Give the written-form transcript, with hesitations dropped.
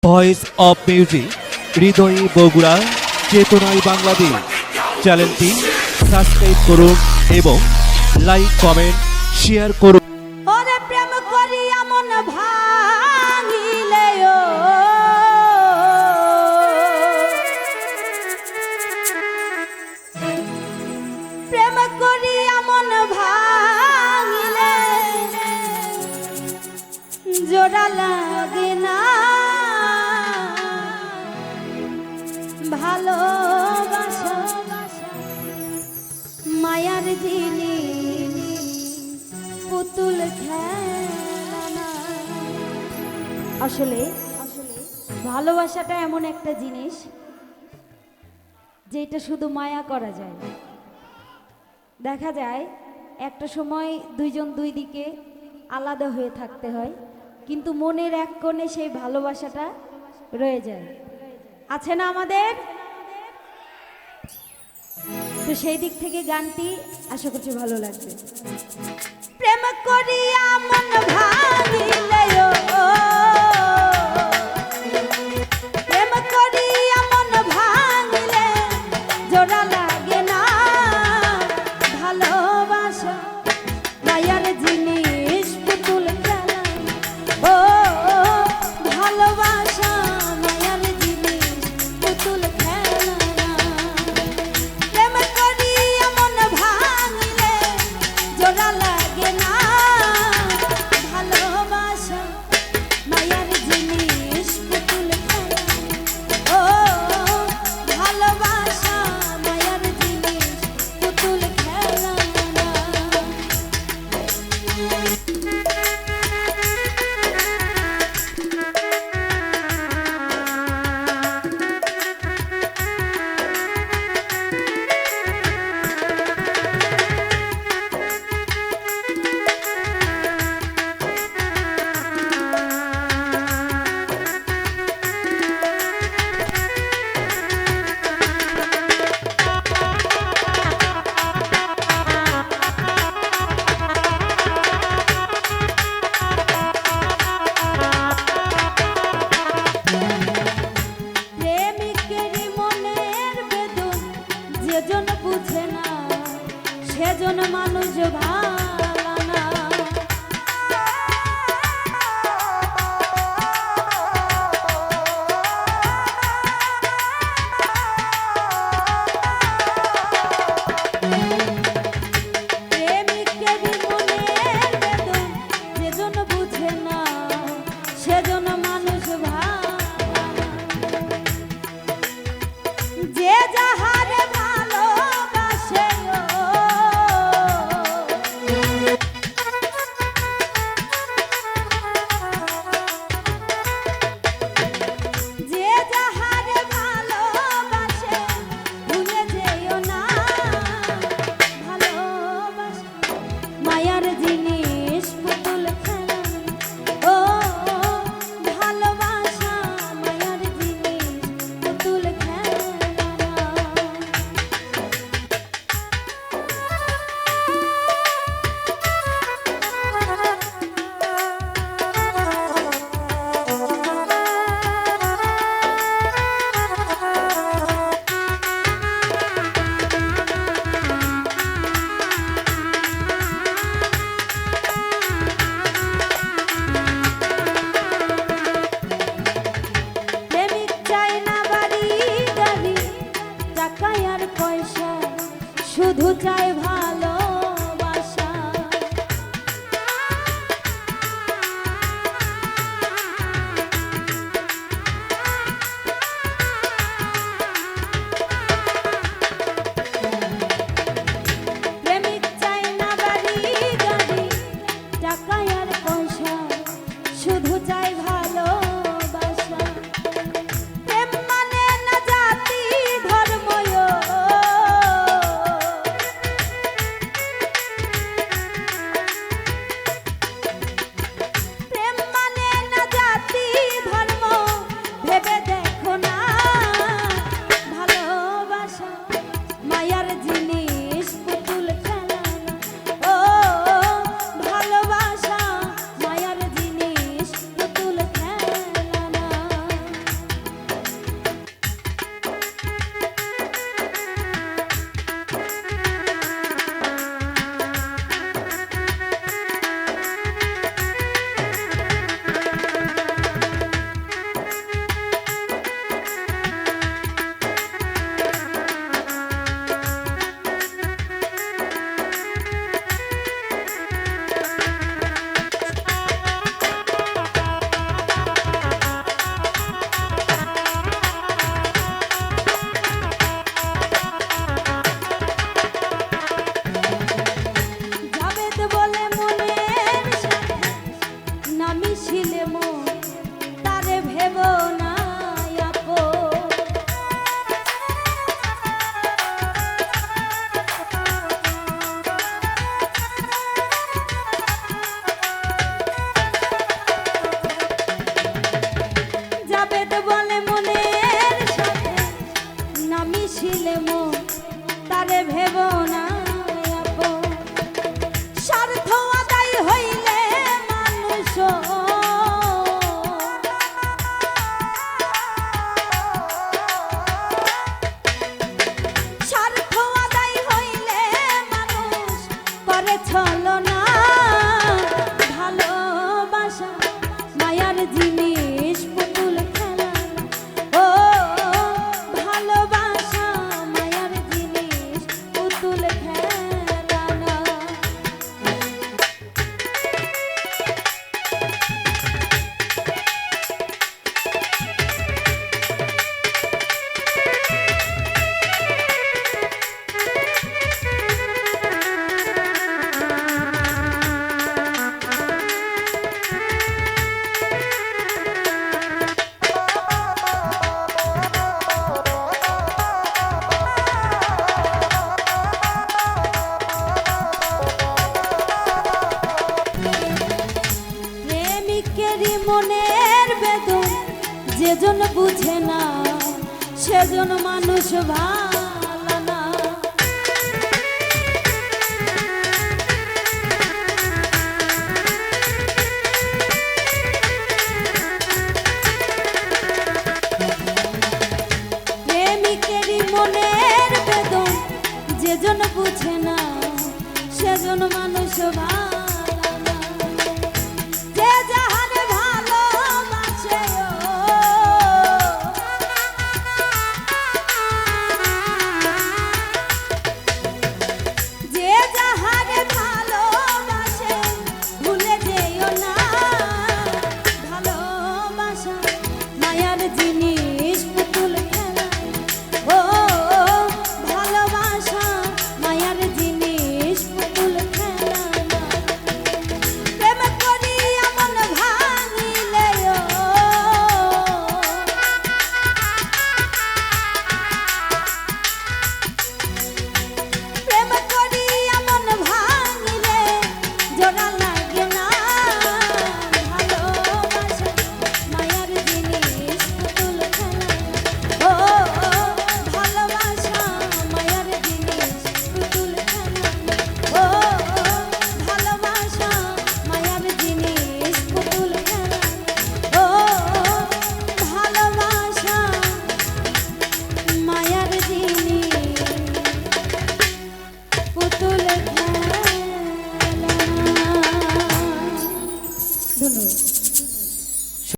Voice of music হৃদয়ে বগুড়া চেতনায় বাংলাদেশ চ্যানেলটি সাবস্ক্রাইব করুন এবং লাইক কমেন্ট শেয়ার করুন। ওরে প্রেম করিয়া মন ভাঙিলে ও প্রেম করিয়া মন ভাঙিলে জোড়া লাগে না ভালোবাসা মায়ার জিনিস পুতুল খেলা। আসলে ভালোবাসাটা এমন একটা জিনিস যেটা শুধু মায়া করা যায়। দেখা যায় একটা সময় দুইজন দুই দিকে আলাদা হয়ে থাকতে হয়, কিন্তু মনের এক কোণে সেই ভালোবাসাটা রয়ে যায়। আছে না আমাদের? তো সেই দিক থেকে গানটি আশা করছি ভালো লাগবে। প্রেম করিয়া মন ভাঙিলে ও প্রেম করিয়া মন ভাঙিলে জোড়া লাগে না ভালোবাসা মায়ার জিনিস পুতুল খেলা। ও ভালোবাসা মায়ার জিনিস পুতুল খেলা। প্রেম করিয়া মন ভাঙিলে জোড়া লাগে না ভালোবাসা মায়ার জিনিস পুতুল খেলা। ও ভালোবাসা মায়ার জিনিস পুতুল খেলা। যেজন বুঝে না সেজন মানুষ ভালো না। প্রেমিকের মনের বেদন যেজন বুঝে না সেজন মানুষ ভালো না। যে যাহারে ভালোবাসে যে যাহারে ভালোবাসে ভুলে যেও না ভালোবাসা মায়ার জিনিস পুতুল খেলা। ও ভালোবাসা মায়ার জিনিস পুতুল খেলা। প্রেমিক চায় না বাড়ি গাড়ি টাকা আর পয়সা, শুধু চায় ভালোবাসা। প্রেমিক চায় না বাড়ি গাড়ি টাকা আর পয়সা, শুধু চায় ভালোবাসা। প্রেম মানে না জাতি ধর্ম, যেজন বুঝে না সেজন মানুষ ভালো না। প্রেমিকেরই মনের বেদন যেজন বুঝে না সেজন মানুষ ভালো না। যে যাহারে ভালোবাসে যে যাহারে ভালোবাসে ভুলে যেও না। ভালোবাসা মায়ার জিনিস